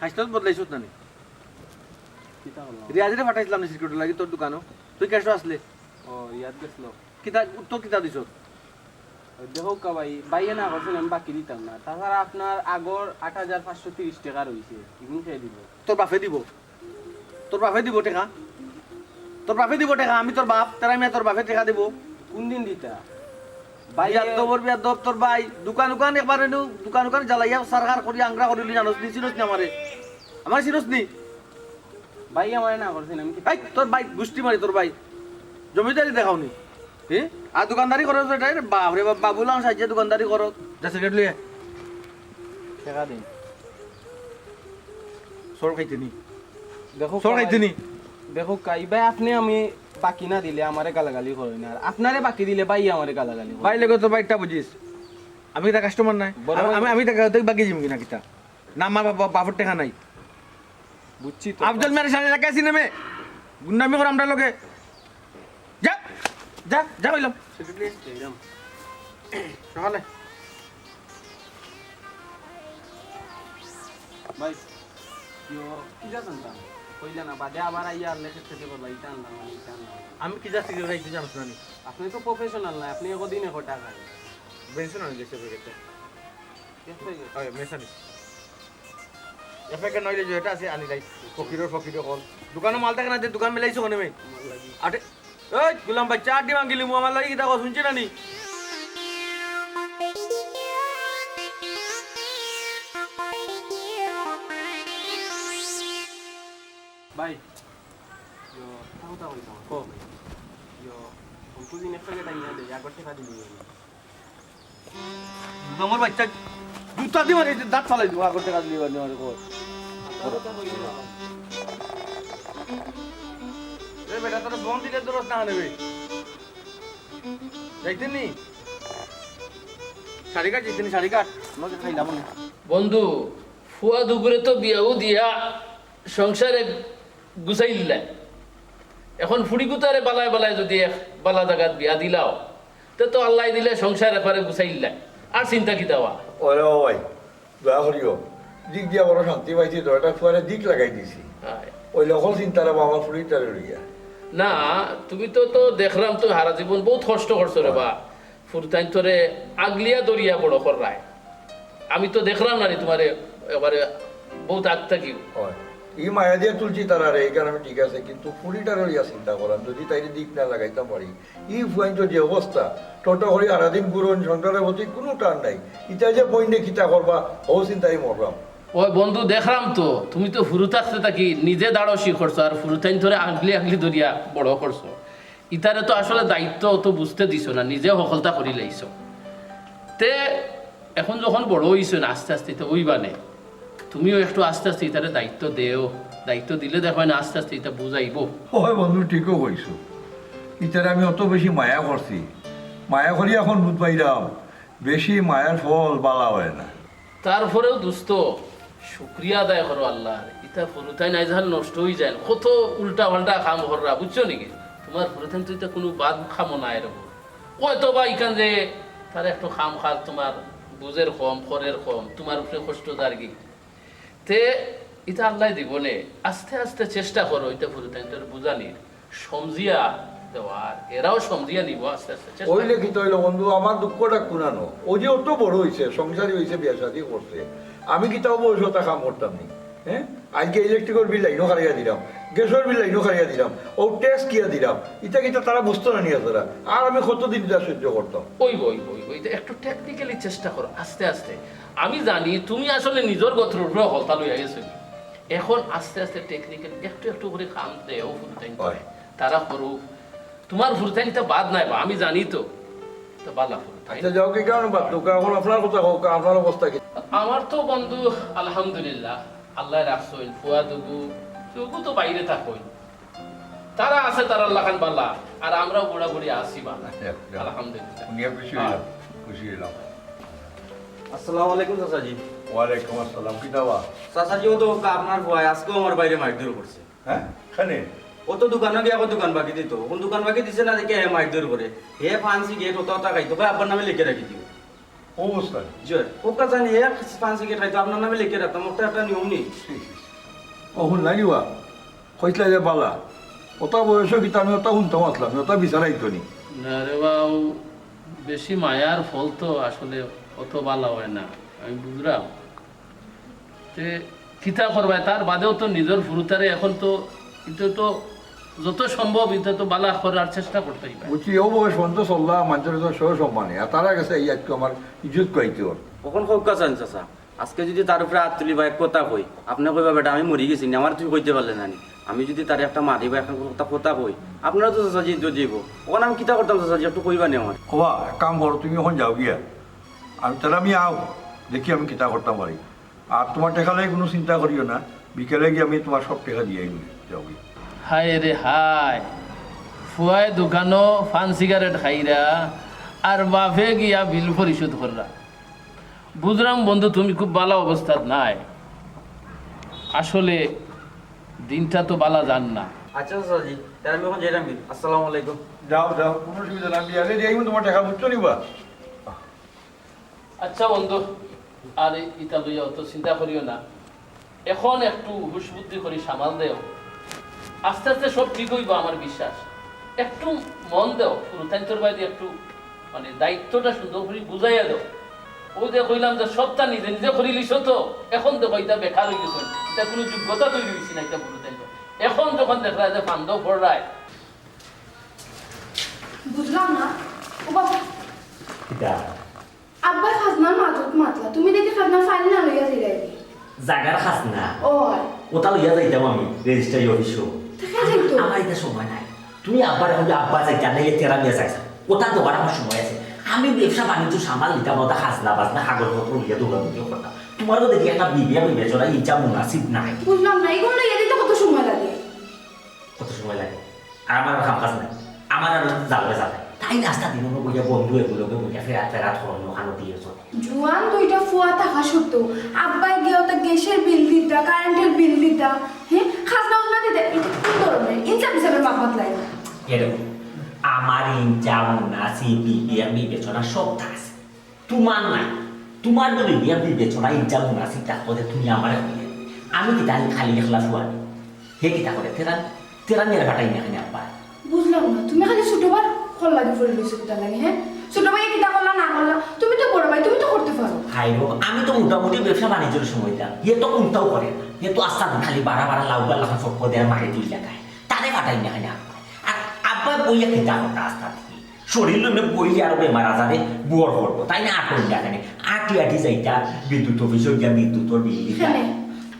হাসতে বদলাইছ না রিয়াজরে পাঠাইছিলাম না সিকিউরিটি লাগি তোর দোকানও তুই কেসো আসলে ও ইয়াদ গেছিল কিতা উত্তর কিতা দিছ দেখো কা ভাই বাইয়ে না করছেন আমি বাকি দিতাম না তাছাড়া আপনার আগর ৮৫৩০ টাকা রয়েছে এগুলো খেয়ে দিব তোর বাপে দিব টাকা তোর বাপে দিব টাকা আমি তোর বাপ তারা আমি তোর বাপে টাকা দিব কোন দিন দিতা ভাইয়া তোর বিয়া দব তোর ভাই দোকান একবার এনু দোকান জ্বালাইয়া সরকার করি আংরা করিলি জানোস নি চিনোস নি আমার চিনোস নি ভাই আমার না করছেন আমি এই তোর ভাই গুষ্টি মারি তোর ভাই জমিদারি দেখাও নি হ্যাঁ আর দোকানদারি করো তো এটাই বাপ রে বাবুলাম সাহায্যে দোকানদারি করো যা সিগারেট লিয়ে টাকা দিন সর খাইতে নি দেখো সর খাইতে নি দেখো কাই ভাই আপনি আমি বাকি না দিলে আমারে গালাগালি করেন আর আপনারে বাকি দিলে ভাই আমারে গালাগালি ভাই লেগে তোর বাইকটা বুঝিস আমি তা কাস্টমার নাই আমি টাকা বাকি যাবো কিনা কিতা না আমার বাপর টাকা নাই বুঝছি তো আফজল মেরে সামনে এলাকায় আছি নেমে গুন্ডামি করে আমরা লোকে যা যা যা বললাম সকালে ভাই কি জানেন না কইলা না বাদে আবার আইয়া আল্লাহ খেতে করবা এটা আনলাম মানে এটা আনলাম আমি কি যাচ্ছি তুই জানিস না আপনি তো প্রফেশনাল না আপনি একদিন এক টাকা বেনশন আনি গেছে প্যাকেটটা ওই মেসানি এফেকে নইলে যে এটা আছে আনি যাই ফকিরের কল দোকানে মাল থাকে না যে দোকান মিলাইছো কোনে মে আটে ওই গুলাম ভাই চার দি মাঙ্গিলি মু আমার লাগি কিটা কথা শুনছি না নি ভাই yo tahu sama kok yo untuk ini efek kita ini ada ya kau cekak dulu আমার বাচ্চা জুতা দি মারি দাঁত ফালাই দিব আগর টাকা দিলি বানি আমার কর এ বেটা তোর বন দিলে দরস না নেবে যাইতেন নি শাড়ি কাট যাইতেন শাড়ি কাট আমাকে খাইলাম না বন্ধু ফুয়া দুপুরে তো বিয়াও দিয়া সংসারে গুছাইলা এখন ফুড়ি গুতারে বালায় যদি বালা জায়গাত বিয়া দিলাও তো আল্লাহ দিলে সংসার এপারে গুছাইলা আর চিন্তা কি দেওয়া ওরে ওই দয়া করিও দিক দিয়া বড় শান্তি পাইছি তো এটা ফুয়ারে দিক লাগাই দিছি ওই লকল চিন্তা রে বাবা ফুড়িটারে লইয়া না তুমি তো দেখলাম তো হারা জীবন বহুত কষ্ট করছো রে বা ফুরতাইন তোরে আগলিয়া দরিয়া বড় করায় আমি তো দেখলাম না রে তোমারে এবারে বহুত আগ থাকি হয় ই মায়া দিয়ে তুলছি তারা রে এই কারণে ঠিক আছে কিন্তু ফুড়িটারে লইয়া চিন্তা করাম যদি তাইরে দিক না লাগাইতাম পারি ই ফুয়াইন যে অবস্থা টোটো করি আরাদিন গুরন সংসারের প্রতি কোনো টান নাই ইটা যে বইনে কিতা করবা ও চিন্তাই মরলাম ওই বন্ধু দেখলাম তো তুমি তো ফুরু থাকতে থাকি নিজে দাঁড়াশি করছো আর ফুরুতাইন ধরে আগলি দরিয়া বড় করছো ইতারে তো আসলে দায়িত্ব অত বুঝতে দিছো না নিজে সফলতা করি লাইছো তে এখন যখন বড় হইছো না আস্তে আস্তে তো ওই বানে তুমিও একটু আস্তে আস্তে ইতারে দায়িত্ব দেও দায়িত্ব দিলে দেখো না আস্তে আস্তে এটা বুঝাইবো হয় বন্ধু ঠিকও কইছো ইতারে আমি অত বেশি মায়া করছি মায়া করি এখন বুঝ পাইলাম বেশি মায়ার ফল বালা হয় না তারপরেও দুস্থ শুক্রিয়া আদায় করো আল্লাহর ইতা ফুরুতাই নাই যাহাল নষ্ট হয়ে যায় কত উল্টা পাল্টা খাম কররা বুঝছো নাকি তোমার ফুরুতাইন তো কোনো বাদ খামো না এরকম ওই তো বা ইখান যে তার একটু খাম খাল তোমার বুঝের কম খরের কম তোমার উপরে কষ্ট দাঁড়ি তে এটা আল্লাহ দিব নে আস্তে আস্তে চেষ্টা করো এটা ফুরুতাইন তোর বুঝানির সমজিয়া দেওয়ার এরাও সমজিয়া নিব আস্তে আস্তে চেষ্টা ওইলে কি তৈল বন্ধু আমার দুঃখটা কুনানো ও যে অত বড় হয়েছে সংসারী হয়েছে বিয়া শাদি করছে আমি কি তাও বয়স তা কাম করতাম নি হ্যাঁ আজকে ইলেকট্রিকের বিল লাইনও খারিয়া দিলাম গ্যাসের বিল লাইনও খারিয়া দিলাম ও ট্যাক্স কিয়া দিলাম ইটা কিটা তারা বুঝতো না নিয়ে তারা আর আমি কতদিন যা সহ্য করতাম ওই একটু টেকনিক্যালি চেষ্টা করো আস্তে আস্তে আমি জানি তুমি আসলে নিজের গত্রের উপরে হলতা লইয়া গেছো এখন আস্তে আস্তে টেকনিক্যাল একটু করে কাম দেও ফুরতাইন তারা করুক তোমার ফুরতাইন তা বাদ নাই বা আমি জানি তো বালা ফুরতাইন আচ্ছা যাও কি কারণ বাদ তোকে এখন আপনার কথা হোক আপনার অবস্থা কি আমার তো বন্ধু আলহামদুলিল্লাহ আল্লাহ রাখছইন ফুয়া দুগু তো বাইরে থাকইন তারা আছে তারা লাখান বালা আর আমরাও বুড়া বুড়ি আসি বালা আলহামদুলিল্লাহ উনি খুশি হইলাম আসসালামু আলাইকুম চাচাজি ওয়ালাইকুম আসসালাম কি দাওয়া চাচাজি ও তো আপনার ভয় আজকেও আমার বাইরে মাইক করছে হ্যাঁ খানে ও তো দোকানে গিয়ে দোকান বাকি দিত কোন দোকান বাকি দিছে না দেখে মাইক করে হে ফান্সি গেট ওটা খাইতো ভাই আপনার নামে লিখে রাখি দিও ও অবস্থায় জয় ওকা জানি এক পান সিগারেট খাইতো আপনার নামে লিখে রাখতাম ওটা একটা নিয়ম নেই ও শুন লাগিবা কইতলা যে বালা ওটা বয়স কিতা আমি ওটা শুনতাম আসলাম ওটা বিচারাইতো নি না রে বাবু বেশি মায়ার ফল তো আসলে অত ভালো হয় না আমি বুঝলাম তে কিতা করবাই তার বাদেও তো নিজের ফুরুতারে এখন তো এটা তো যত সম্ভব এটা তো বালা করার চেষ্টা করতেই পারে বুঝছি ও বয়স পর্যন্ত চললা মানুষের তো সহ সম্মানে আর তারা গেছে এই আজকে আমার ইজ্জত কইতে ওর কখন খোকা চান চাচা আজকে যদি তার উপরে হাত তুলি বা এক কথা কই আপনি কইবা বেটা আমি মরি গেছি আমার তুই কইতে পারলে না আমি যদি তার একটা মারি বা একটা কথা কই আপনারা তো চাচা জিত যাইব ওখানে আমি কিতা করতাম চাচা একটু কইবা নি আমার হবা এক কাম করো তুমি এখন যাও গিয়া আমি তাহলে আমি আও দেখি আমি কিতা করতাম পারি আর তোমার টেকা লাগে কোনো চিন্তা করিও না বিকেলে গিয়ে আমি তোমার সব টেকা দিয়ে আইবি যাও গিয়া হায় রে হায় ফুয়ায় দোকানো পান সিগারেট খাইরা আর বাপে গিয়া বিল পরিশোধ কররা বুঝলাম বন্ধু তুমি খুব ভালো অবস্থাত নাই আসলে দিনটা তো বালা যান না আচ্ছা চাচা জি তাহলে আমি এখন যাইলাম কি আসসালামু আলাইকুম যাও যাও কোনো অসুবিধা না আমি আগে দিয়ে আইবো তোমার টেকা বুঝছো নিবা আচ্ছা বন্ধু আর ইটা লইয়া অত চিন্তা করিও না এখন একটু হুশ বুদ্ধি করি সামাল দেও আস্তে আস্তে সব ঠিক হইব আমার বিশ্বাস একটু মন দেও পুরুতান্তর বাইরে একটু মানে দায়িত্বটা সুন্দর করে বুঝাইয়া দাও ওই যে কইলাম যে সবটা নিজে নিজে করিলিস তো এখন দেখো এটা বেকার হয়ে গেছে এটা কোনো যোগ্যতা তৈরি হয়েছে না এটা পুরুতান্ত এখন যখন দেখলা যে ফান্দাও পড়ায় বুঝলাম না ও বাবা আব্বার খাজনার মাতলা তুমি দেখি খাজনার ফাইল না লইয়া যাই জাগার খাস না ও ওটা লইয়া যাইতাম আমি রেজিস্ট্রারি অফিসও দেখা যাইতো আমার এটা সময় নাই তুমি আব্বার এখন আব্বা যাইতা নাইলে তেরা নিয়ে যাইছা ওটা দেওয়ার আমার সময় আছে আমি ব্যবসা বাণিজ্য সামাল নিতাম ওটা খাজনা বাজনা কাগজপত্র লিয়া দৌড়াদৌড়ি করতাম তোমারও দেখি একটা বিবিয়া বিবেচনা ইচ্ছা মুনাসিব নাই বুঝলাম না এগুলো লইয়া দিতে কত সময় লাগে কত সময় লাগে আর আমার কাম কাজ নাই আমার আর যাবে যাবে তাই রাস্তা দিন বইয়া বন্ধু এগুলোকে বইয়া ফেরা ফেরা ধরন ওখানে দিয়ে চলে জুয়ান দুইটা ফুয়া থাকা সত্ত্বেও আব্বাই গিয়ে ওটা গ্যাসের বিল দিতা কারেন্টের বিল দিতা হ্যাঁ খাজনা উজনা দিতে এটা কি ধরনের ইনসাফ হিসাবে মাপাত লাগে এরকম আমার ইনচা মুনাসিব বিবিয়া বিবেচনা সবটা আছে তোমার নাই তোমার তো বিবিয়া বিবেচনা ইনচা মুনাসিব তাহলে তুমি আমার আমি কি তাহলে খালি একলা শুয়া হে কিতা করে তেরা তেরা মেরে ফাটাই না এখানে আব্বা বুঝলাম না তুমি খালি ছোটবার ফল লাগে ফুল লইছো কোথা লাগে হ্যাঁ ছোট ভাই কিটা করলা না করলা তুমি তো বড় ভাই তুমি তো করতে পারো হাই গো আমি তো মোটামুটি ব্যবসা বাণিজ্যের সময় দিলাম হে তো কোনটাও করে না হে তো আস্তা খালি বাড়া বাড়া লাউ গাল লাখা সব দেয় মারে দুই লাগায় তারে ফাটাই না এখানে আব্বা আর আব্বা বইয়া কিতা করতে আস্তা থেকে শরীর লোনে বই আর বেমার আজারে বুয়ার করবো তাই না আটল দেখানে আটি আটি যাইতা বিদ্যুৎ অফিসে গিয়া বিদ্যুৎর বিল দিতা হ্যাঁ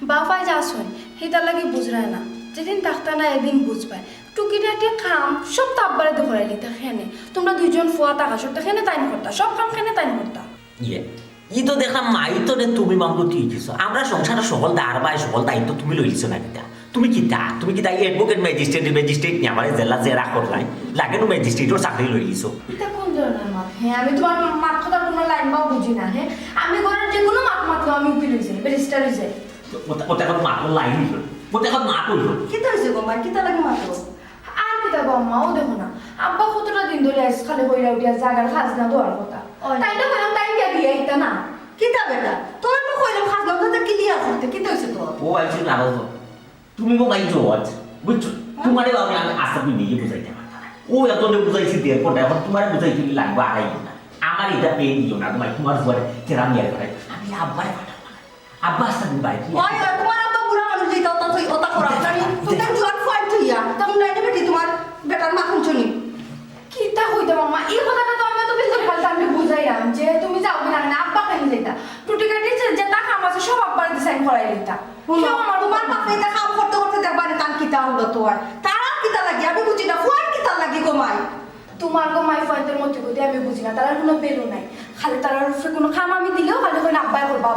বাপাই যা শুন সেটার লাগে বুঝরায় না যেদিন থাকতা না এদিন বুঝবাই টুকিটাটি কাম সব তো আব্বারে তো করাইলি তা খেনে তোমরা দুইজন ফুয়া টাকা সব খেনে তাইন করতা সব কাম খেনে তাইন করতা ইয়ে ই তো দেখলাম মাই তো তুমি মামলো ঠিক দিছো আমরা সংসারের সকল দার বাই সকল দায়িত্ব তুমি লইছো না কিতা তুমি কিতা এডভোকেট ম্যাজিস্ট্রেট নিয়ে আমার জেলা জেরা করলাই লাগে নো ম্যাজিস্ট্রেটর চাকরি লই দিছো এটা কোন ধরনের মাত হ্যাঁ আমি তোমার মাত কথার কোনো লাইন বাও বুঝি না হ্যাঁ আমি ঘরের যে কোনো মাত মাতলো আমি উকিল হয়ে যাই ব্যারিস্টার হয়ে যাই ওটা এখন মাত্র লাইন হইল ওটা এখন মাত হইল কিতা হয়েছে গো মা কিতা লাগে মাতলো আর কিতা গো আম্মাও দেখো না আব্বা কতটা দিন ধরে আইস খালি হইরা উঠিয়া জাগার খাজনা দেওয়ার কথা তাই না বললাম তাই গিয়া দিয়ে আইতা না কিতা বেটা তোর তো কইলাম খাজনা তো ক্লিয়ার করতে কিতা হইছে তোর ও আইছি না তুমি মো গাইছো আজ বুঝছো তোমারে আমি আশা তুমি নিয়ে বুঝাইতে পারতা না ও এত বুঝাইছি দিয়ে কোটা এখন তোমারে বুঝাই তুমি লাগবে আড়াই না আমার এটা পেয়ে দিও না তোমার ঘরে কেরাম নিয়ে করে আমি আব্বারে পাঠাবো না আব্বা আসতে দিন বাইরে ওই তোমার আব্বা বুড়া মানুষ যেটা ওটা তুই ওটা করা জানি তোদের জোয়ান ফাইট হইয়া তখন না এটা বেটি তোমার বেটার মাখন চনি কিতা হইতো মামা এই কথাটা তো আমি তো বেশ ভালো আমি বুঝাইলাম যে তুমি যাও না না আব্বা কেন যেটা টুটি কাটি যে তা কাম আছে সব আব্বার ডিসাইন করাই দিতা তোমার বাপে এটা কাম করতে করতে দেখবারে কান কিতা হলো তোর তারা কিতা লাগি আমি বুঝি না ফুয়ার কিতা লাগি গোমাই তোমার গো মাই ফয়ের মধ্যে গতি আমি বুঝি না তার কোনো বেরো নাই খালি তার উপরে কোনো খাম আমি দিলেও খালি কই আব্বাই করবা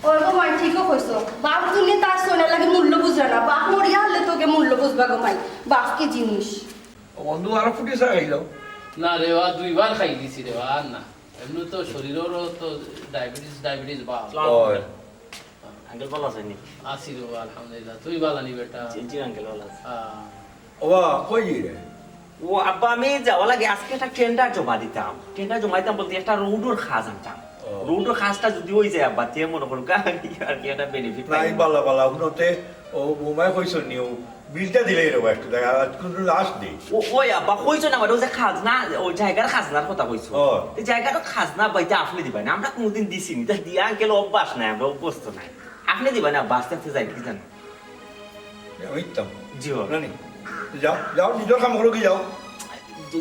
ওর গোমাই ঠিকও কইছো বাপ তুমি তার সোনা লাগে মূল্য বুঝরা না বাপ মরিয়া হলে তোকে মূল্য বুঝবা গোমাই বাপ কি জিনিস বন্ধু আরো ফুটি চা খাইল না রে বা দুইবার খাই দিছি রে বা আর না এমনি তো শরীরেরও তো ডায়াবেটিস বা আঙ্কেল ভালো আছেন নি আসি রে বা আলহামদুলিল্লাহ তুই ভালো নি বেটা জি আঙ্কেল ভালো আছে ওবা কই রে ও আব্বা আমি যাওয়া লাগে আজকে একটা টেন্ডার জমা দিতাম টেন্ডার জমা দিতাম বলতে একটা রোডের খাজ আনতাম ও রোডের কাজটা যদি হয়ে যায় আব্বা তে মনে করুন আর কি একটা বেনিফিট নাই বালা বালা শুনতে ও বোমায় কইছ নিও বিলটা দিলেই রবা একটু দেখা কিন্তু লাস্ট দিই ওই আব্বা কইছো না ওই যে খাজনা ওই জায়গার খাজনার কথা কইছো ও। এই জায়গাটা খাজনা বাইতে আপনি দিবেন না আমরা কোনোদিন দিছি নি তা দিয়া গেল অভ্যাস নাই আমরা অভ্যস্ত নাই আপনি দিবেন না বাস থাকতে যাই কি জানো হইতাম জি ও জানি যাও যাও নিজের কাম করো কি যাও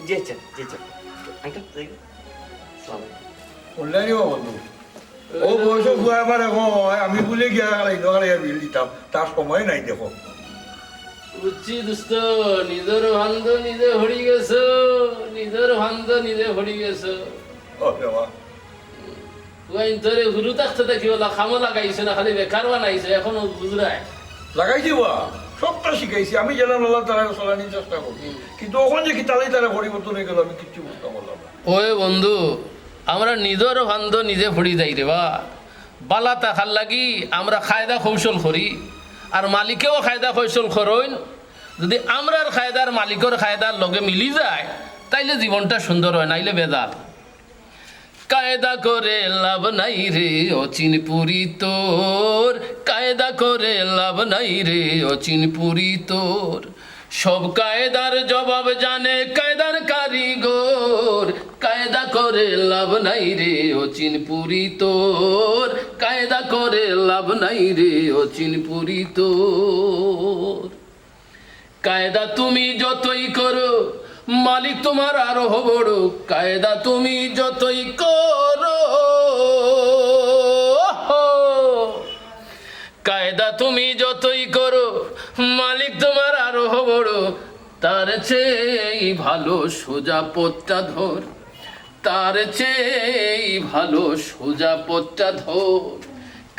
যেছে আঙ্কেল অনলাইনে বন্ধু ও বয়স বুয়া আবার এখন আমি বলে গিয়া গাড়াইয়া বিল দিতাম তার সময় নাই দেখো বুঝছি দোস্ত নিজের ভান্দ নিজে হরি গেছো নিজের ভান্দ নিজে হরি গেছো ও বাবা তুই তোরে হুরু থাকতে দেখি ওলা খামো লাগাইছে না খালি বেকার বানাইছে এখনো বুঝরায় লাগাইছি বা সবটা শিখাইছি আমি যেন আল্লাহ তারা চলানির চেষ্টা করছি কিন্তু ওখান যে কি তালাই তারা পরিবর্তন হয়ে গেল আমি কিচ্ছু বুঝতে পারলাম না ওই বন্ধু আমরা নিজের ভান্দ নিজে ফড়ি যাই রে বা বালা তাকার লাগি আমরা খায়দা কৌশল করি আর মালিকেও খায়দা কৌশল করইন যদি আমরার খায়দার মালিকের খায়দার লগে মিলি যায় তাইলে জীবনটা সুন্দর হয় নাইলে বেজাল কায়দা করে লাভ নাই রে অচিনপুরি তোর কায়দা করে লাভ নাই রে অচিনপুরি তোর সব কায়দার জবাব জানে কায়দার কারিগর কায়দা করে লাভ নাই রে অচিনপুরি তোর কায়দা করে লাভ নাই রে অচিনপুরি তোর কায়দা তুমি যতই করো মালিক তোমার আরো বড় কায়দা তুমি যতই করো কায়দা তুমি যতই করো মালিক তোমার আরো বড় তার চেয়ে ভালো সোজা পথটা ধর তার চেয়ে ভালো সোজা পথটা ধর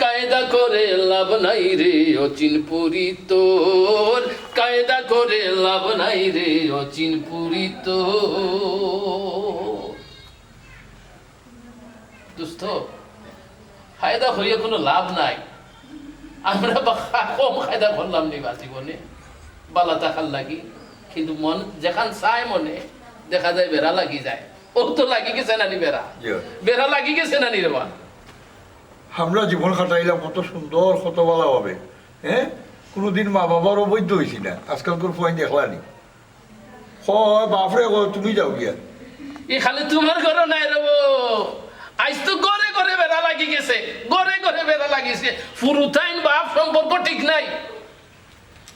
কায়দা করে লাভ নাই রে অচিনপুরি তোর কায়দা করে লাভ নাই রে অচিনপুরি তোর দোস্ত ফায়দা হইয়া কোনো লাভ নাই আমরা কম ফায়দা করলাম নি বা জীবনে বালা টাকার লাগি কিন্তু মন যেখান চায় মনে দেখা যায় বেড়া লাগি যায় ও তো লাগি গেছে নানি বেড়া বেড়া লাগি গেছে নানি রে বা আমরা জীবন কাটাইলাম কত সুন্দর কত ভালো হবে হ্যাঁ কোনোদিন মা বাবার অবৈধ হয়েছি না আজকালকার পয়েন্ট দেখলানি হয় বাপরে তুমি যাও গিয়া ই খালি তোমার ঘরে নাই রব আজ তো ঘরে ঘরে বেড়া লাগি গেছে ঘরে ঘরে বেড়া লাগিছে ফুরুতাইন বাপ সম্পর্ক ঠিক নাই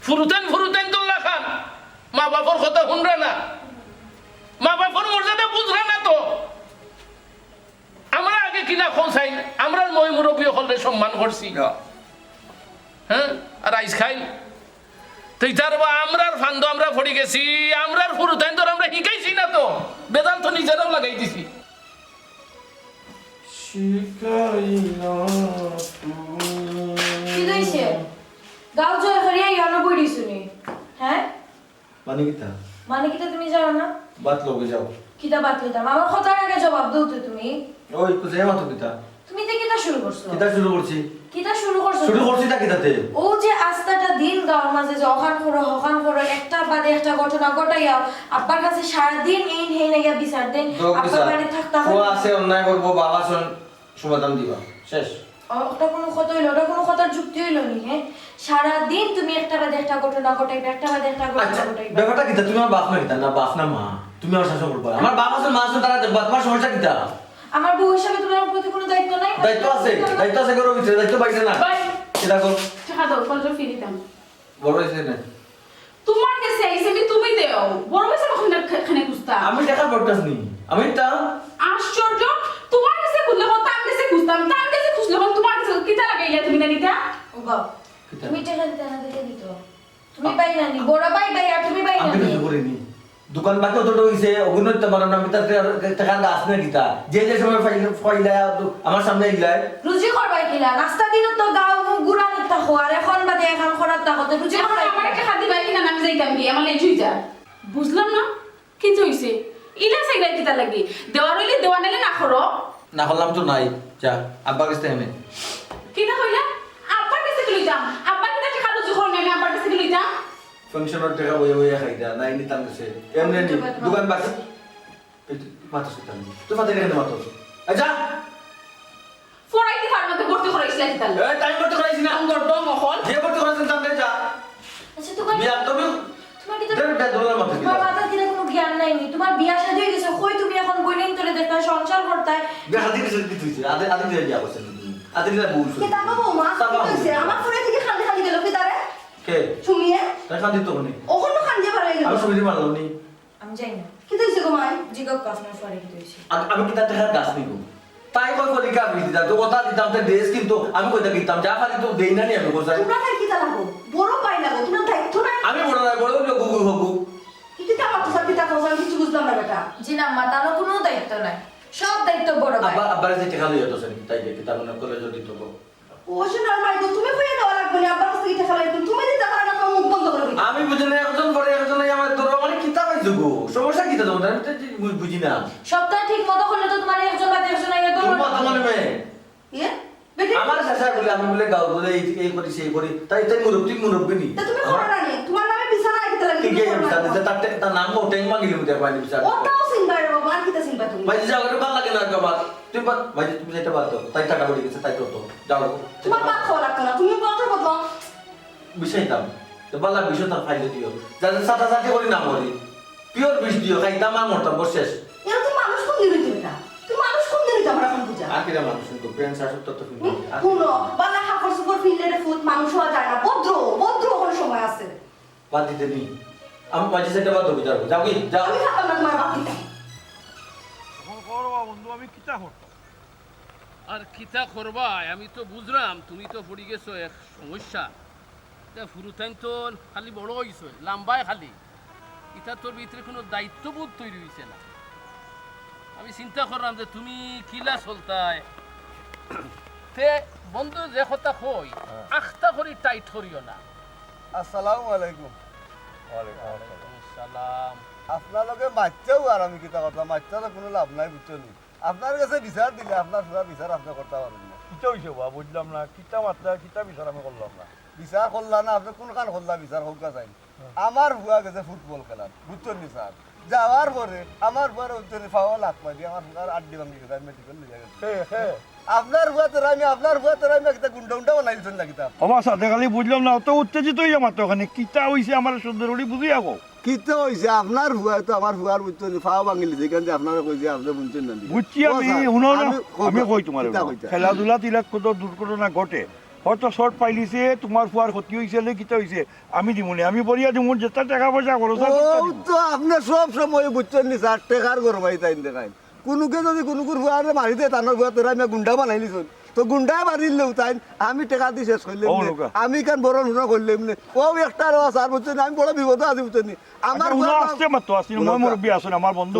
ফুরুতাইন তোল্লা খান মা বাপর কথা শুনরা না মা বাপর মর্যাদা বুঝরা না তো আমরা আগে কিনা খোঁচাই আমরা মই মুরব্বী হলে সম্মান করছি হ্যাঁ আর আইস খাই তুই তার বা আমরার ফান্দ আমরা ফড়ি গেছি আমরার ফুরুতাইন তোর আমরা শিখাইছি না তো বেদাল তো নিজেরাও লাগাই দিছি কি হইছে গাও জয় হরিয়া ইয়ানো বইড়ি শুনি হ্যাঁ মানে কিতা মানে কিটা তুমি জানো না বাত লগে যাও কিটা বাদ লইতাম আমার কথার আগে জবাব দাও তো তুমি ওই কোথায় মাতো কিতা তুমি তো কিটা শুরু করছো কিতা শুরু করছি কিটা শুরু করছো শুরু করছি তা কিতাতে ও যে আস্তাটা দিন গাওয়ার মাঝে যে হকান করো একটা বাদে একটা ঘটনা ঘটাইয়াও আব্বার কাছে সারাদিন এই নেই নাইয়া বিচার দেন আব্বার বাড়ি থাকতাম ও আছে অন্যায় করব বাবা শুন সমাধান দিবা শেষ ওটা কোনো কথা হইলো ওটা কোনো কথার যুক্তি হইলো নি হ্যাঁ সারাদিন তুমি একটা বাদে একটা ঘটনা ঘটাইবে একটা বাদে একটা ঘটনা আচ্ছা ঘটাইবে ব্যাপারটা কিতা তুমি আমার বাপ না কিতা না বাপ না মা তুমি আমার শাসন করবা আমার বাপ আছে মা আছে তারা দেখবা তোমার সমস্যা কিতা আমার বউ হিসাবে তোমার প্রতি কোনো দায়িত্ব নাই দায়িত্ব আছে করো ভিতরে দায়িত্ব বাইরে না সেটা কর টাকা দাও পঞ্চাশ ফিরি দাম বড় হইছে না তোমার কাছে আইসে তুমি দেও বড় হইছে কখন খানে কুস্তা আমি টাকা পড়তাস নি আমি তা আশ্চর্য তোমার কাছে খুললে কোন তার কাছে খুঁজতাম তার কাছে খুঁজলে কোন তোমার কাছে কিতা লাগাইলা তুমি না নিতা ওগো তুমি টাকা দিতে না দিতে দিত তুমি পাই না নি বড় ভাই ভাই আর তুমি পাই না আমি নি কিছু করিনি দোকান বাকি অতটা হইছে অগুনত তোমার নাম আমি তার টাকা গাছ না কিতা যে সময় ফাইলা আমার সামনে ইলাই রুজি করবাই কিলা নাস্তা দিন তো গাও গুড়া নিতা খোয়ার এখন বাদে এখন খরাত তাকতে রুজি করবাই আমার একটা খাদি বাই কিনা আমি যাইতাম কি আমার লেজুই যা বুঝলাম না কি হইছে ইলা সাইরা কিতা লাগি দেওয়ার হইলে দেওয়া নাইলে না করো না হলাম তো নাই যা আব্বা কাছে এনে কিতা কইলা আব্বার কাছে গলি যাম আব্বার কিতা কি খালু জুখর নেমে আব্বার কাছে গলি যাম ফাংশনের টাকা ওই খাইতা নাই নি তার কাছে এমনি দোকান বাকি মাথা সুতাম তুই মাথা কেন মাথা আচ্ছা করেছিল কি তাহলে এই টাইম করতে করাইছি না আঙ্গর ডম হল যে করতে করাইছেন জানতে যা আচ্ছা তোমার বিয়া তুমি তোমার কি দেন বে দোলার মধ্যে তোমার মাথার দিনে কোনো জ্ঞান নাই নি তোমার বিয়া শাদী হয়ে গেছে কই তুমি এখন বইনেন তোরে দেখতে সংসার করতে বিয়া হাতে কিছু কি তুইছে আদে আদে দিয়ে বিয়া করছেন আদে দিয়ে বউ কে তাকা বৌমা কি কইছে আমার ফোনে থেকে খালি খালি গেল কি তারে কে শুনিয়ে তাই খান দিত কোনি ওখানে খান যে পারে গেল আমি সুবিধা মারলাম নি আমি যাই না কি কইছে গো মাই জিগক কাফনা ফরে কি কইছে আমি কি তাতে হাত গাছ নিব তাই কই কই কা বিদি দা তো কথা দিতাম তে ড্রেস কিন্তু আমি কইতা দিতাম যা খালি তো দেই না নি আমি কোথায় তোমরা তাই কি তা লাগো বড় পাই লাগো তোমরা দায়িত্ব নাই আমি বড় না বড় লোক গুগু হগু কি তা আমার তো সব পিতা কোসা কিছু বুঝলাম না বেটা জি না মাতারও কোনো দায়িত্ব নাই সব দায়িত্ব বড় ভাই আব্বা আব্বার যে টাকা লইয়া তো সেন তাই যে কিতাব না কলেজ দিত গো ও শোনা মাই গো তুমি কইয়া দেওয়া লাগবে না আব্বার কাছে কি খালাই তুমি দিতে পারো না তোমার মুখ বন্ধ করে দিই আমি বুঝি না একজন পরে একজন আমার তোর মানে কিতাব আইছো গো সমস্যা কি তোমার আমি তো বুঝি না সপ্তাহে ঠিক মতো করলে তো তোমার একজন বাদে একজন আইয়া তো তোমার তো মনে হয় ইয়ে বেটি আমার শাসা বলে আমি বলে গাও বলে এই করি সেই করি তাই তাই মুরব্বি নি তা তুমি করো না নি তোমার নামে বিছানা আইতে লাগে ঠিক আছে তার নাম ও টেং মাগিলি মুতে পানি বিচার ওটাও সিনবার বাবা আর কিটা সিনবা তুমি ভাই যাও করে ভালো লাগে না একবার তুই ভাই তুমি যেটা বাদ দাও তাই টাকা পড়ে গেছে তাই তো যাও তোমার বাদ খাওয়া লাগতো না তুমি কথা বলো বিষয় দাম তো বালা বিষয় তার ফাইলে দিও যাতে সাদা সাথে করি না মরি পিওর বিষ দিও খাইতাম আর মরতাম বস শেষ এরা তো মানুষ কোন দিন হইতে না তুমি মানুষ কোন দিন হইতে আমরা এখন বুঝা আর কিরা মানুষ তো প্রেম শাসক তো ফিল্ম শুনো বালা হাফর সুপর ফিল্ডের ফুট মানুষ হওয়া যায় না ভদ্র কোন সময় আছে বাদ দিতে নি আমি বাজি সেটা বাদ দেবো যাও কি যাও আমি থাকতাম না তোমার বাপ দিতে বন্ধু আমি কিতা করতাম আর কিতা করবা আমি তো বুঝলাম তুমি তো পড়ে গেছো এক সমস্যা তা ফুরুতাইন তো খালি বড় হইছো লম্বায় খালি এটা তোর ভিতরে কোনো দায়িত্ববোধ তৈরি হয়েছে না আমি চিন্তা করলাম যে তুমি কিলা চলতায় তে বন্ধু যে কথা কই আখতা করি টাইট করিও না আসসালামু আলাইকুম সালাম আপনার লগে মারতেও আর আমি কিতা কথা মারতে তো কোনো লাভ নাই বুঝছো নি আপনার কাছে বিচার দিলে আপনার পুরা বিচার আপনি করতে পারবেন না কিতা হইছে বা বুঝলাম না কিতা মাত্রা কিতা বিচার আমি করলাম না বিচার করলা না আপনি কোন কান করলা বিচার হোক চাই আমার ভুয়া গেছে ফুটবল খেলার বুঝছো নি স্যার যাওয়ার পরে আমার পরে উত্তরে পাওয়া লাখ মারি আমার ফুয়ার আড্ডি ভাঙি গেছে আমি মেডিকেল নিয়ে গেছি আপনার ভুয়া তোর আমি একটা গুন্ডা উন্ডা বানাইছেন না কিতা আমার সাথে খালি বুঝলাম না অত উত্তেজিত হইয়া মাত্র ওখানে কিতা হইছে আমার সুন্দর করে বুঝি আগো কিতা হইছে আপনার ভুয়া তো আমার ভুয়ার বুঝছো নি পাওয়া ভাঙিলি যেখান যে আপনারা কইছে আপনি বুঝছেন না বুঝছি আমি শুনো না আমি কই তোমার খেলাধুলা তিলাত কত দুর্ঘটনা ঘটে হয়তো শর্ট পাইলিছে তোমার ফুয়ার ক্ষতি হয়েছে কিতা হয়েছে আমি দিমুনি আমি বলিয়া দিমু যেটা টাকা পয়সা খরচ তো আপনি সব সময় বুঝছেন নি স্যার টেকার গরমাই তাই দেখাই কোনোকে যদি কোনো ফুয়ারে মারি দেয় তানোর ফুয়া তোরা আমি গুন্ডা বানাই নিছুন তো গুন্ডা মারিলেও তাই আমি টেকা দিয়ে শেষ করলে আমি কেন বড় নুনা করলে এমনি ও একটা স্যার বুঝছেন আমি বড় বিপদ আছি বুঝছেন নি আমার আসতে মাত্র আসি মই মুরব্বী আছেন আমার বন্ধু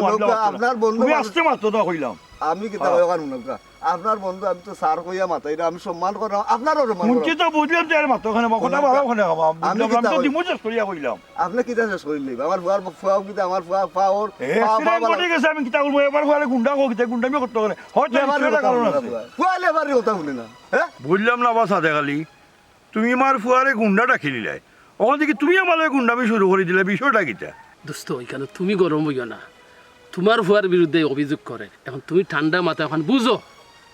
আপনার বন্ধু আসতে মাত্র তো কইলাম আমি কিতা কইবার মুনকা আপনার বন্ধু আমি তো স্যার কইয়া মাতাই আমি সম্মান করাম আপনারও সম্মান মুঞ্চি তো বুঝলাম যে আর মাত্র ওখানে কথা ভালো ওখানে আমি তো দিমু শেষ করিয়া কইলাম আপনি কিতা শেষ করিলি আমার ফুয়ার ফুয়াও কিতা আমার ফুয়া পাওর পা গেছে আমি কিতা করবো এবার ফুয়ারে গুন্ডা কো কিতা গুন্ডামি করতে পারে হয়তো একটা কারণ আছে ফুয়া লেবারের কথা শুনে না হ্যাঁ বুঝলাম না বাস হাতে খালি তুমি আমার ফুয়ারে গুন্ডাটা খেলিলাই ওখান থেকে তুমি আমার গুন্ডামি শুরু করে দিলে বিষয়টা কিতা দোস্ত এখানে তুমি গরম হইও না তোমার ভুয়ার বিরুদ্ধে অভিযোগ করে এখন তুমি ঠান্ডা মাথা এখন বুঝো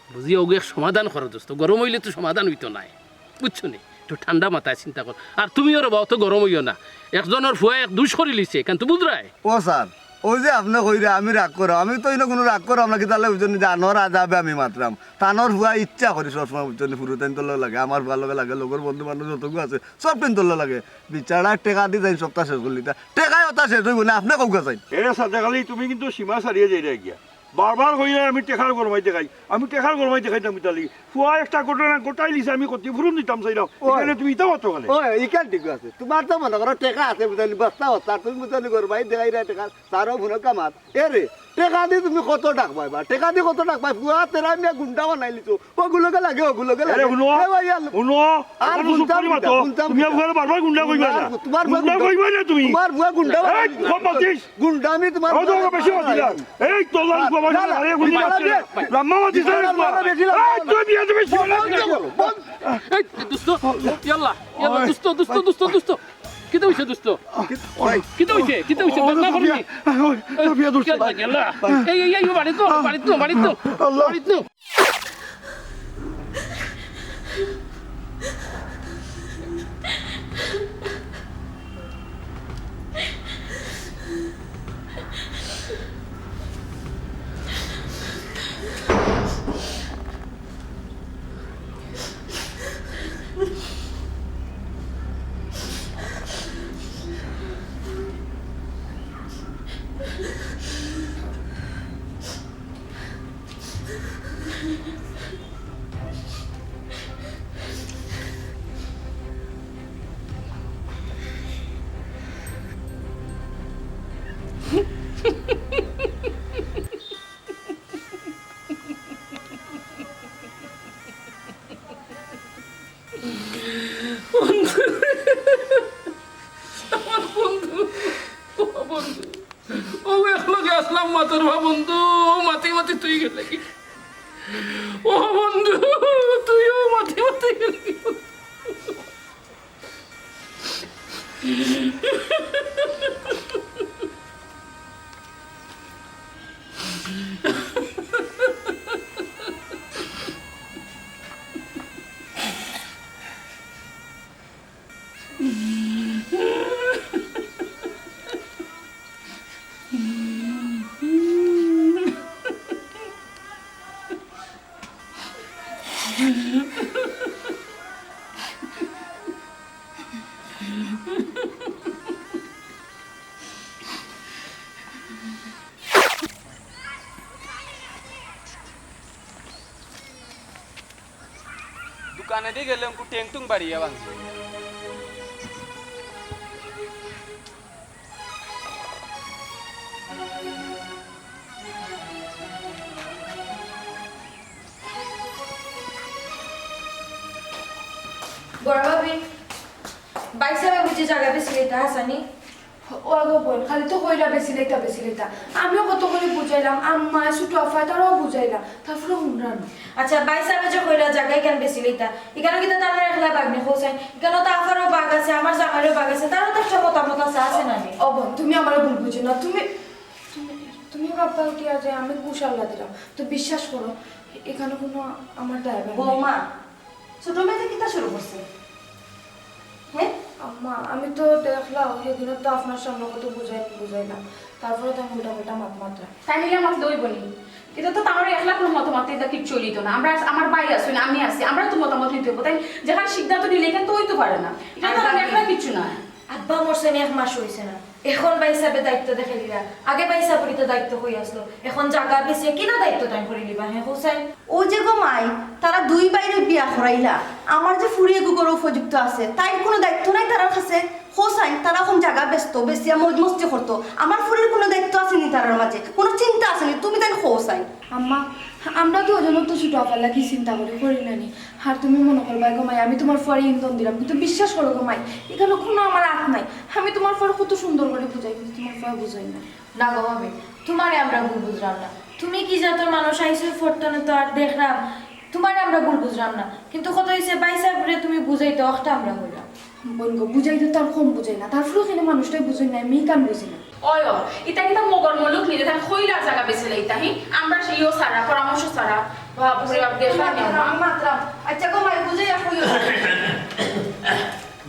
বুঝিয়ে ওকে সমাধান করো দোস্ত গরম হইলে তো সমাধান হইতো নাই বুঝছো নি একটু ঠান্ডা মাথায় চিন্তা কর আর তুমিও রবা অত গরম হইও না একজনের ভুয়া এক দুষ করে লিছে কেন তো বুঝরাই ও স্যার ওই যে আপনি কইরে আমি রাগ করাম আমি তো কোনো রাগ করাম না কি তাহলে বুঝছেন যে আনোর আজাবে আমি মাত্রাম তানোর ভুয়া ইচ্ছা করি সবসময় বুঝছেন ফুরুতেন তোলা লাগে আমার ভুয়া লগে লাগে লোকের বন্ধু বান্ধব যতগুলো আছে সব টেন তোলা লাগে বিচারা টেকা দিয়ে যাই সপ্তাহ শেষ করলি টেকায় ওটা শেষ হইব না আপনি কৌকা চাই এর সাথে খালি তুমি কিন্তু সীমা ছাড়িয়ে যাই গিয়া বারবার কইলে আমি টেকার গরমাই দেখাই আমি টেকার গরমাই দেখাইতাম ইতালি ফুয়া একটা ঘটনা গোটাই লিছে আমি কত ফুরুন দিতাম চাইলাম এখানে তুমি ইতা মাত্র খালে ও ইকান ঠিক আছে তোমার তো মনে করো টেকা আছে বুঝলি বস্তা হস্তা তুমি বুঝলি গরমাই দেখাই রে টেকা তারও ভুনো কামাত এ রে টেকা দিয়ে তুমি কত ডাক পাই বা টেকা দিয়ে কত ডাক পাই ফুয়া তেরা আমি গুন্ডা বানাই লিছো ওগুলোকে লাগে ওগুলোকে লাগে আর গুন্ডা মাত্র তুমি ফুয়ারে বারবার গুন্ডা কইবা না তোমার গুন্ডা কইবা না তুমি তোমার ফুয়া গুন্ডা এই কম বলছিস গুন্ডা আমি তোমার ও তো বেশি বলছিলাম এই তোলা বাবা আরে গুন্ডা লাম্মা বলছিস এই তুই বিয়া দেবে এই দোস্ত ইয়াল্লা ইয়াল্লা দোস্ত দোস্ত দোস্ত দোস্ত কিতা হইছে দোস্ত কিতা হইছে বদনা করবি বিয়া দোস্ত ইয়াল্লা এই বাড়ি তো মাতর বা বন্ধু মাতি মাতি তুই গেলে কি ও বন্ধু তুইও মাতি মাতি গেলে কি দোকানে দিয়ে গেলে উনকু টেং টুং বাড়িয়ে ভাঙছে বড় ভাবি বাইসাবে বুঝি জায়গা বেশি এটা হাসানি ও আগো বোন খালি তো কইরা বেশি লেতা আমিও কত করে বুঝাইলাম আম্মা ছোট আফা তারাও বুঝাইলা তারপরে হুমরানো আচ্ছা বাইসাবে যে কইরা জায়গা কেন বেশি লেতা এখানে কিন্তু তার একলা বাগনি হোসেন এখানে তো আফারও বাগ আছে আমার জামাইরও বাগ আছে তারও তো একটা মতামত আছে না নি ও বোন তুমি আমার ভুল বুঝো না তুমি বাবা উঠিয়া যে আমি কুশাল্লা দিলাম তো বিশ্বাস করো এখানে কোনো আমার ড্রাইভার বৌমা ছোট মেয়ে কিতা শুরু করছে হ্যাঁ আম্মা আমি তো দেখলাম সেদিন তো আপনার সামনে কত বুঝাইলাম তারপরে তো উল্টা মাত্রা তাই নিলে আমার দই বলি এটা তো আমার একলা কোনো মতামত এটা কি চলিত না আমরা আমার ভাই আসুন আমি আসি আমরা তো মতামত নিতে হবো তাই যেখানে সিদ্ধান্ত নিলে এখানে তো হইতে পারে না এটা তো আমি একলা কিচ্ছু না আব্বা মরছে এক মাস হয়েছে না এখন বাইসাবে দায়িত্ব দেখে দিলা আগে বাইসা পড়িতে দায়িত্ব হয়ে আসলো এখন জায়গা বেশি কিনা দায়িত্ব টাইম করে দিবা হ্যাঁ হোসেন ও যে গো মাই তারা দুই বাইরে বিয়া করাইলা আমার যে ফুরিয়ে গুগর উপযুক্ত আছে তাই কোনো দায়িত্ব নাই তার কাছে হোসেন তারা এখন জায়গা ব্যস্ত বেশি মৌজ মস্তি করতো আমার ফুরির কোনো দায়িত্ব আসেনি তার মাঝে কোনো চিন্তা আসেনি তুমি তাই হোসেন আম্মা আমরা তো ওজন তো ছোট আপাল্লা কি চিন্তা করি নানি আর তুমি মনে করবা গো মাই আমি তোমার পরে ইন্ধন দিলাম কিন্তু বিশ্বাস করো গো মাই এখানে কোনো আমার আগ নাই আমি তোমার পরে কত সুন্দর করে বুঝাই কিন্তু তোমার পরে বুঝাই না না গো ভাবে তোমারে আমরা ভুল বুঝলাম না তুমি কি জাতর মানুষ আইসো ফোরতনে তো আর দেখলাম তোমারে আমরা ভুল বুঝলাম না কিন্তু কত হয়েছে বাইসা পরে তুমি বুঝাইতে অখটা আমরা হইলাম বোন গো বুঝাই তো তার কম বুঝাই না তারপরে এখানে মানুষটাই বুঝাই না আমি কাম বুঝি না ওই এটা কিন্তু মগর মলুক নিয়ে তাই খইলার জায়গা বেশি লাইতা হি আমরা সেইও সারা পরামর্শ সারা বাপরে বাপ দেখলাম মাত্রা আচ্ছা গো মাই বুঝাই কইও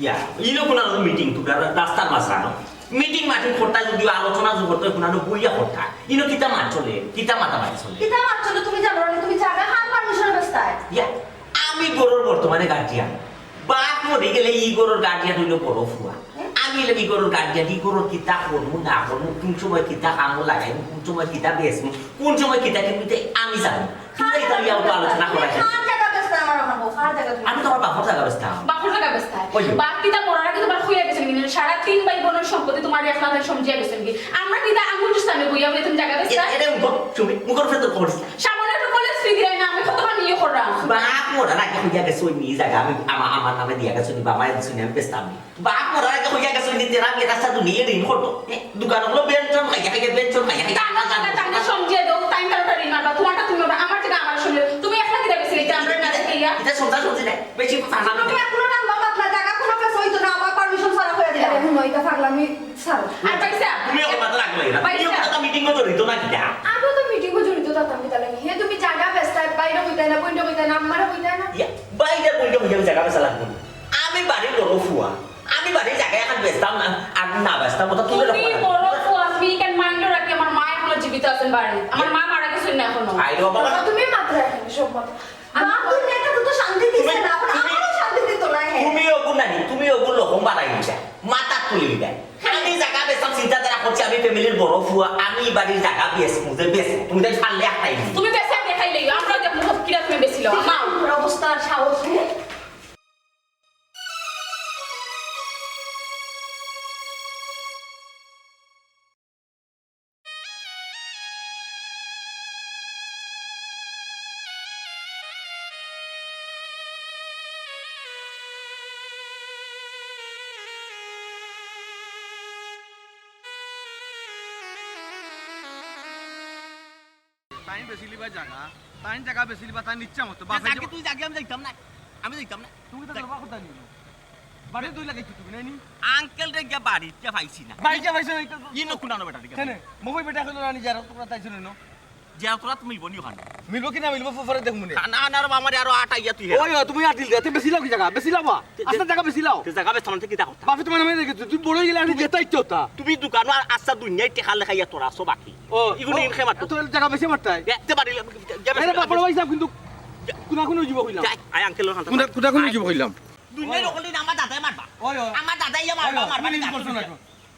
ইয়া ইনো কোন মিটিং টু রাস্তার মাঝখানো মিটিং মাটিং করতা যদি আলোচনা করতে কোনানো বইয়া করতা ইনো কিতা মান চলে কিতা মাথা মারি চলে কিতা মাত্র তুমি জানো না তুমি জায়গা হার পারমিশন ব্যবস্থায় ইয়া আমি গরুর বর্তমানে গার্জিয়ান বাপ মরে গেলে ই গরুর গার্জিয়ান হইলো বড় ফুয়া আমি এলে ই গরুর গার্জিয়ান ই গরুর কিতা করবো না করবো কোন সময় কিতা কামো লাগাই কোন সময় কিতা বেসবো কোন সময় কিতা কিনতে আমি জানি কিন্তু এটা আমি আলোচনা করা হার জায়গা ব্যবস্থা আমার ওখানে হার জায়গা আমি তোমার বাপর জায়গা ব্যবস্থা বাপুর জায়গা বেস্তায় বাপ কিতা মরার আগে তোমার খুইয়া গেছেন কিন্তু সারা 3 ভাই বোনের সম্পত্তি তোমার একলা সমঝিয়া গেছেন কি আমরা কিতা আঙুল স্থানে বইয়া বলে তুমি জায়গা বেস্তায় এটা মুখর ফেতর করছি সামনে একটু কলেজ ফি দিলাই না আমি কতবার নিয়ে করলাম বাপ মরার আগে হইয়া গেছে ওই নিয়ে জায়গা আমি আমার নামে দিয়া গেছে নি বাবা দিছে আমি বেচতাম নি বাপ মরার আগে হইয়া গেছে নি তেরা আমি রাস্তা তো নিয়ে ঋণ করতো দোকান হলো বেঞ্চন খাইয়া বেঞ্চন খাইয়া টাকা টাকা টাকা সমঝিয়ে দাও টাইম কারোটা ঋণ মারবা তোমারটা তুমি আমার থেকে আমার শুনলে তুমি একলা কিতা বেশি এটা আমরা না দেখাইয়া এটা সন্ধ্যা নাই বেশি কথা না তুমি এখনো নাম বাবা না জায়গা কোনো পেছ হইতো না আমার পারমিশন ছাড়া হয়ে দিলাম এখন নয়টা পাগলামি ছাড়ো আর পয়সা তুমি ওর মাথা রাখলে না এই কথা মিটিং এ জড়িত না কিটা আগে তো মিটিং এ জড়িত থাকতাম কি তাহলে হে তুমি জায়গা ব্যস্তায় বাইরে হইতাই না পয়েন্ট হইতাই না আমার হইতাই না বাইরে কইতে হইয়া জায়গা বেচা লাগবে আমি বাড়ির বড় ফুয়া আমি বাড়ির জায়গায় এখন বেচতাম না আর না বেচতাম ওটা তুলে তুমি বড় ফুয়াস উই ক্যান মাইন্ড রাখি আমার মা এখনো জীবিত আছেন বাড়ি আমার মা মারা গেছেন না এখনো আইরো বাবা তুমি মাত্র এখানে সব মাত্র আমার নেতা তো শান্তি দিছে না এখন আমারও শান্তি দিত না হে তুমি ওগুন লকম বাড়াই দিছা মাথা তুলে দিবা আমি জায়গা বেচতাম চিন্তাধারা করছি আমি ফ্যামিলির বড় ফুয়া আমি বাড়ির জায়গা বেচবো যে বেচবো তুমি তাই ফাললে একটাই তুমি বেচা দেখাইলে আমরা দেখো সব কিরা তুমি বেচিলো মা অবস্থা সাহস তাই বেশি লিবা জায়গা তাই জায়গা বেশি লিবা তাই ইচ্ছা মতো বাপে আগে তুই জাগে আমি যাইতাম না আমি যাইতাম না তুমি তো বাবা কথা নিও বাড়ি তুই লাগাইছি তুমি নাইনি আঙ্কেল রে গিয়া বাড়িতে পাইছি না বাড়িতে পাইছো ইনো কুনানো বেটা ঠিক কেন মই বেটা কইলো রানি যারা তোমরা তাইছো না যে তোরা তুমি বনি ওখানে মিলবো কি না মিলবো ফরে দেখমু নে না না আমার আরো আটা ইয়া তুই ওই তুমি আটিল দে বেশি লাও কি জায়গা বেশি লাও আস্তে জায়গা বেশি লাও তুই জায়গা বেতন থেকে দেখো বাপে তোমার নামে রেখেছো তুই বড় গেলে আমি যেতে ইচ্ছা হতা তুমি দোকান আর আচ্ছা দুনিয়ায় টেকা লেখা ইয়া তোরা সব বাকি ও ইগুনি খেমা তো তোর জায়গা বেশি মারতাই দেখতে পারিলে আরে বাপড় ভাই সাহেব কিন্তু কোনা কোন জীব কইলাম আই আঙ্কেল হাতে কোনা কোন জীব কইলাম দুনিয়ার ওখানে আমার দাদাই মারবা ওই আমার দাদাই মারবা মারবা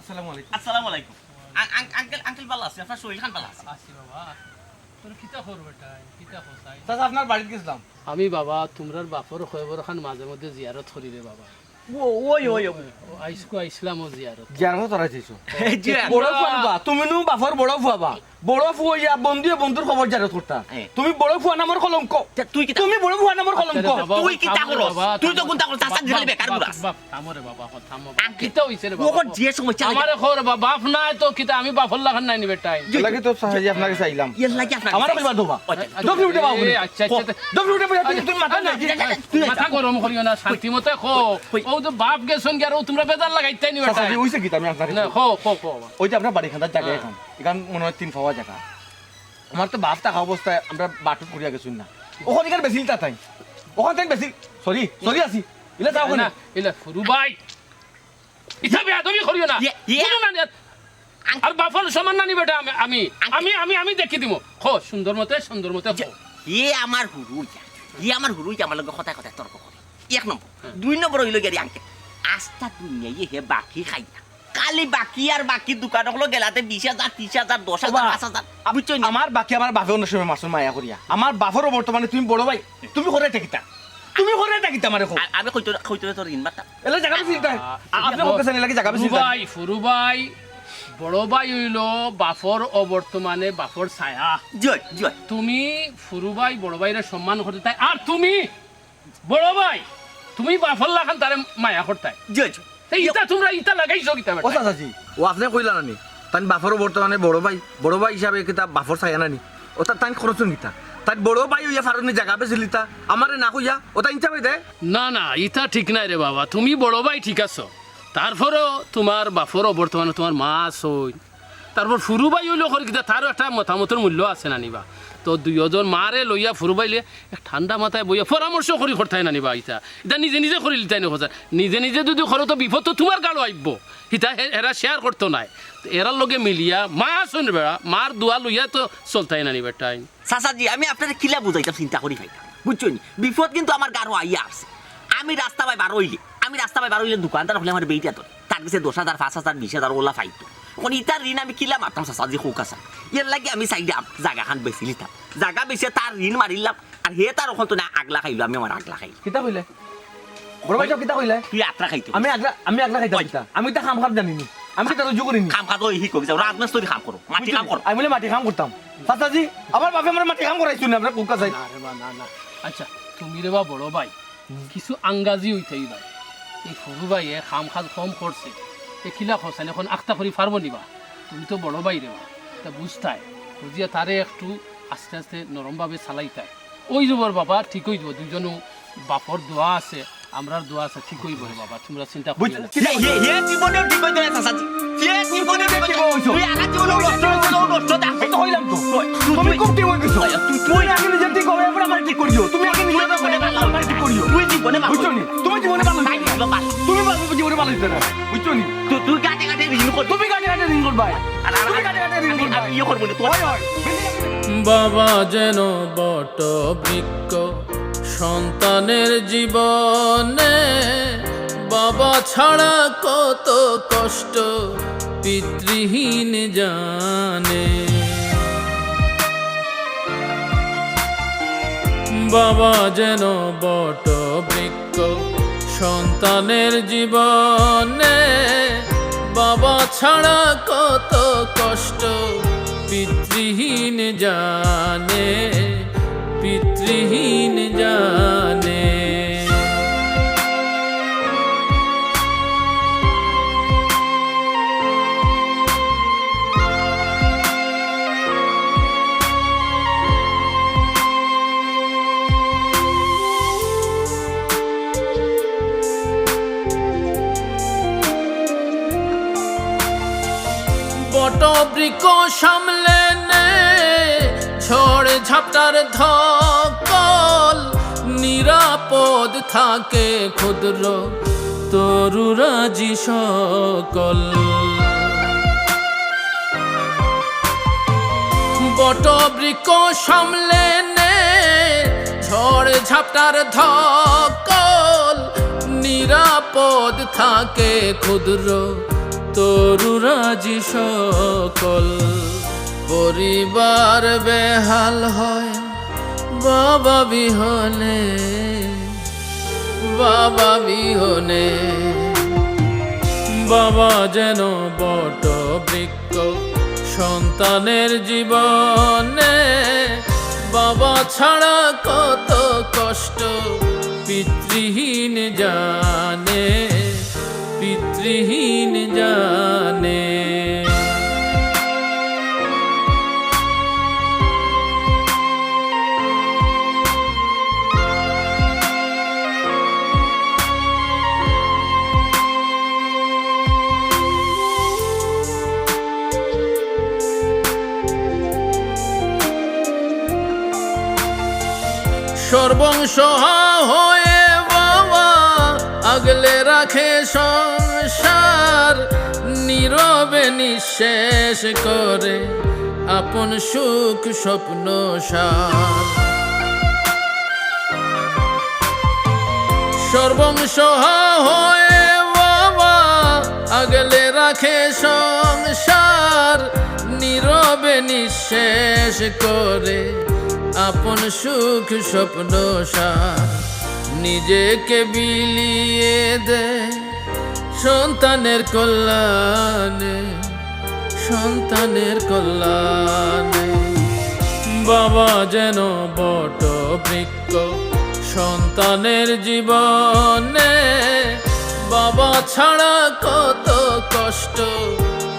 আসসালামু আলাইকুম আসসালামু আলাইকুম আঙ্কেল ভালো আছে আপনার শরীর খান ভালো আছে আসি বাবা তোর কিতা খবর বেটা কিতা খসাই দাদা আপনার বাড়িতে গেছিলাম আমি বাবা তোমরার বাপর খবর খান মাঝে মধ্যে জিয়ারত করি রে বাবা ওই ওই আইসলাম জিয়ারত জানো তোরা চাইছো বড় ফুয়াবা তুমি নু বাফর বড় ফুয়াবা বড় ফুয়া বন্ধু বন্ধুর খবর জানো তোরটা তুমি বড় ফুয়া নামের কলঙ্ক তুই কি তুমি বড় ফুয়া নামের কলঙ্ক তুই কি তা করস তুই তো কোনটা করছ চাচা খালি বেকার বুড়াস বাপ থামরে বাবা থামো কিতা হইছে রে ওখন বাবা যে সময় চালা আমারে খবর বাপ নাই তো কিতা আমি বাপর লাগান নাই নিবে টাইম লাগে তো সাহায্য আপনাকে চাইলাম ইয়া লাগি আপনার আমার কইবা দোবা দফি উঠে বাবু আচ্ছা আচ্ছা দফি উঠে বাবু তুমি মাথা নাই মাথা গরম করিও না শান্তি মতে খো ও তো বাপ গেছন গিয়া ও তোমরা বেজার লাগাইতাই নিবে সাহায্য টাইম হইছে কি আমি আপনাকে না খো খো খো ওই যে আপনার বাড়ি খান্দার জায়গা এখন এখান মনে হয় 3 পাওয়া জায়গা আমার তো বাপ টাকা অবস্থায় আমরা বাটুক করিয়া গেছুন না ওখানে এখানে বেশি তা তাই ওখান থেকে বেশি সরি আসি ইলা যাও না ইলা ফুরু ভাই ইতা বেয়া তুমি করিও না বুঝো না আর বাপর সমান না নিবে আমি আমি আমি আমি দেখি দিমু খো সুন্দর মতে খো আমার হুরুই আমার লগে কথা কথা তর্ক করে 1 নম্বর 2 নম্বর হইল গেরি আঙ্কেল আস্তা দুনিয়ায় হে বাকি খাই না কালি বাকি আর বাকি দোকান হলো গেলাতে 20,000 30,000 10,000 5,000 বুঝছো আমার বাকি আমার বাপে অন্য সময় মাসুর মায়া করিয়া আমার বাপরও বর্তমানে তুমি বড় ভাই তুমি করে টেকিতা মানে আমি কইতো তোর ঋণ মাতা এলা জায়গা বেশি চিন্তা আপনি কইতেছেন এলা কি জায়গা বেশি চিন্তা ফুরু ভাই বড় ভাই হইল বাপর অবর্তমানে বাপর ছায়া জয় জয় তুমি ফুরু ভাই বড় ভাইরে সম্মান করতে তাই আর তুমি বড় ভাই তুমি বাপর লাগান তারে মায়া করতে জয় জয় ইটা তোমরা ইটা লাগাইছো কিতা ও চাচাজি ও আপনি কইলা নানি তাই বাপরও বর্তমানে বড় ভাই হিসাবে কিতা বাপর ছায়া নানি ও তাই খরচুন কিতা তাই বড় ভাই হইয়া ফারুনি জায়গা বেছিলিতা আমারে না কইয়া ও তাই ইচ্ছা দে না না ইটা ঠিক নাই রে বাবা তুমি বড় ভাই ঠিক আছো তারপরও তোমার বাপরও বর্তমানে তোমার মাছ হই তারপর ফুরু ভাই হইলো করি কিতা তারও একটা মতামতের মূল্য আছে না নিবা তো দুইজন মারে লইয়া ফুরু বাইলে ঠান্ডা মাথায় বইয়া পরামর্শ করি করতাই না নিবা ইটা এটা নিজে নিজে করি লিতাই না কথা নিজে যদি করো তো বিপদ তো তোমার গালো আইব ইটা এরা শেয়ার করতো নাই এরার লগে মিলিয়া মা শুনবে বেড়া মার দোয়া লইয়া তো চলতাই না নিবা টাইম চাচাজি আমি আপনার কিলা বুঝাইতাম চিন্তা করি ভাই বুঝছো নি বিপদ কিন্তু আমার গারো আইয়া আসছে আমি রাস্তা বাই বার হইলে দোকানদার হলে আমার বেইটা তোর তার কাছে 10,000 5,000 20,000 ওলা ফাইতো কোন ইটার ঋণ আমি কিলা মারতাম চাচাজি হোক আছে এর লাগে আমি চাই জায়গা খান বেশি লিতাম জায়গা বেশি তার ঋণ মারিলাম আর হে তার ওখান তো না আগলা খাইলো আমি আমার আগলা খাই কিতা কইলে বড় ভাই কিতা কইলে তুই আত্রা খাইতো আমি আগলা খাইতাম কিতা আমি তা খাম জানিনি আমি কিতা রুজু করিনি কাম কাজ হি কবি যাও রাজনাস তোর কাম করো মাটি কাম করো আমি বলে মাটি কাম করতাম চাচাজি আমার বাপে আমার মাটি কাম করাইছুন আপনার কোকা যাই না রে বা না আচ্ছা তুমি রে বা বড় ভাই কিছু আঙ্গাজি হইতেই ভাই এই ফুরু ভাইয়ে খাম খাজ কম করছে এ খিলা খসান এখন আখতা করি পারবো নিবা তুমি তো বড় ভাই রে বা তা বুঝতাই বুঝিয়া তারে একটু আস্তে আস্তে নরমভাবে চালাইতাই ওই যাবার বাবা ঠিক হয়ে যাব দুজনও বাপর দোয়া আছে আমরার দোয়া আছে ঠিক হইব রে বাবা তোমরা চিন্তা করি না হে জীবনে ঠিক হইতো না চাচাজি হে জীবনে ঠিক হইতো তুই আগা জীবনে নষ্ট দা তো হইলাম তো তুমি খুব ঠিক হই গেছো তুই আগে নিজে ঠিক হবে এরপর আমার ঠিক করিও তুমি আগে নিজে আমার ঠিক করিও তুই জীবনে বুঝছো নি তুমি জীবনে ভালো তুমি ভালো জীবনে ভালো হইতে না বুঝছো নি তুই কাটে ঋণ কর তুমি কাটে ঋণ করবা তুমি কাটে ঋণ করবা আমি ইয়ে করব না তুই বাবা যেন বট বৃক্ষ সন্তানের জীবনে বাবা ছাড়া কত কষ্ট পিতৃহীন জানে বাবা যেন বট বৃক্ষ সন্তানের জীবনে বাবা ছাড়া কত কষ্ট পিতৃহীন জানে পিতৃহীন জানে বৃক্ষ সামলে নে ঝড় ঝাপটার ধকল, নিরাপদ থাকে ক্ষুদ্র তরুরাজি সকল। বট বৃক্ষ সামলে নে ঝড় ঝাপটার ধকল, নিরাপদ থাকে ক্ষুদ্র তরুরাজি সকল। পরিবার বেহাল হয় বাবা বিহনে, বাবা বিহনে। বাবা যেন বট বৃক্ষ সন্তানের জীবনে, বাবা ছাড়া কত কষ্ট পিতৃহীন জানে, পিতৃহীন জানে। সর্বংশ হয়ে বাবা আগলে রাখে সংসার, নীরবে নিঃশেষ করে আপন সুখ স্বপ্ন সার। সর্বংশ হয়ে বাবা আগলে রাখে সংসার, নীরবে নিঃশেষ করে আপন সুখ স্বপ্ন সার। নিজেকে বিলিয়ে দেয় সন্তানের কল্যাণে, সন্তানের কল্যাণে। বাবা যেন বট বৃক্ষ সন্তানের জীবনে, বাবা ছাড়া কত কষ্ট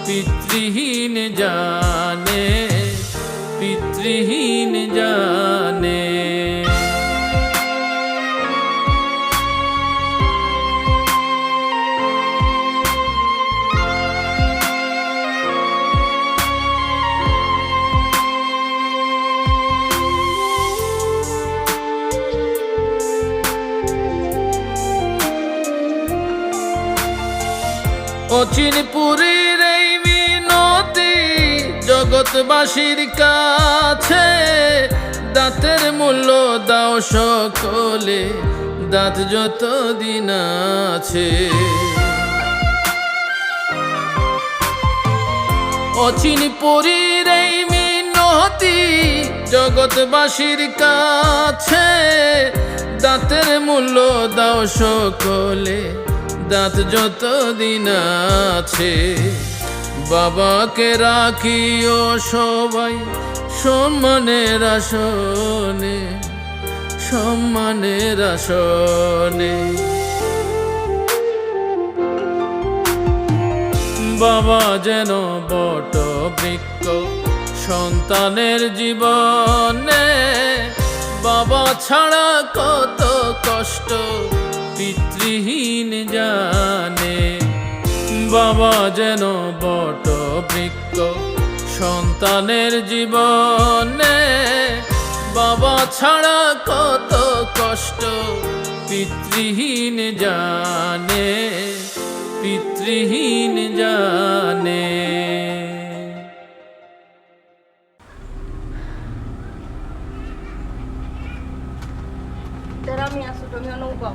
পিতৃহীন জানে, পিতৃহীন জানে। অচিনপুরীর এই মিনতি জগৎবাসীর কাছে, দাঁতের মূল্য দাও সকলে, দাঁত যত দিন আছে। অচিনপুরীর এই মিনতি জগৎবাসীর কাছে, দাঁতের মূল্য দাও সকলে, দাঁত যত দিন আছে। বাবাকে রাখিও সবাই সম্মানের আসনে, সম্মানের আসনে। বাবা যেন বট বৃক্ষ সন্তানের জীবনে, বাবা ছাড়া কত কষ্ট পিতৃহীন জানে। বাবা যেন বট বৃক্ষ সন্তানের জীবনে, বাবা ছাড়া কত কষ্ট পিতৃহীন জানে, পিতৃহীন জানে। আমি আসো তুমি নৌকাও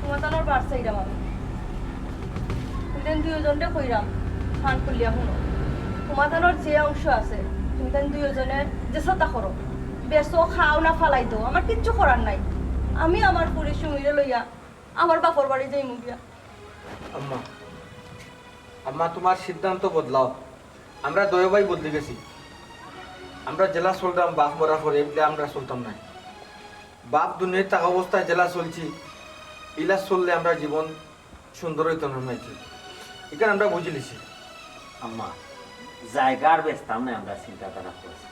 তোমার তানোর বাড়ছাইরাম আমি দুজনটা কইরাম ফান খুলিয়া শুনো তোমার তানোর যে অংশ আছে তুমি তান দুজনে যে শ্রদ্ধা করো বেসো খাও না ফালাই দো আমার কিচ্ছু করার নাই আমি আমার পুরী সুমিরে লইয়া আমার বাপর বাড়ি যাই মুগিয়া। আম্মা আম্মা তোমার সিদ্ধান্ত বদলাও, আমরা দয় ভাই বদলে গেছি। আমরা জেলা চলতাম বাপ মরার পরে এগুলো আমরা চলতাম না। বাপ দুনিয়ার টাকা অবস্থায় জেলা চলছি, ইলাজ চললে আমরা জীবন সুন্দর হইতো না। এখানে আমরা বুঝে লিছি। আম্মা জায়গার ব্যস্তাম না আমরা চিন্তাধারা করছি।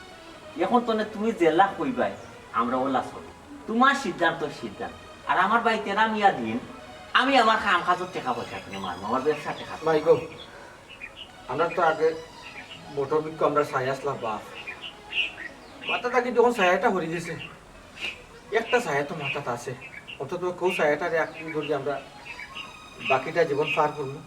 এখন তো তুমি জেলা কইবাই আমরা ওলা চলি, তোমার সিদ্ধান্ত সিদ্ধান্ত। আর আমার বাড়িতে নামিয়া দিন আমি আমার কাম কাজের টাকা পয়সা কিনে মারবো, আমার ব্যবসা টাকা। মাই গো আমরা তো আগে মোটর বিক্ষ আমরা ছায়া আসলাম বাপ মাথা থাকি যখন ছায়াটা হয়ে গেছে একটা ছায়া তো মাথাতে আছে অন্তত কেউ ছায়াটারে আঁকড়ে ধরি আমরা বাকিটা জীবন পার করবো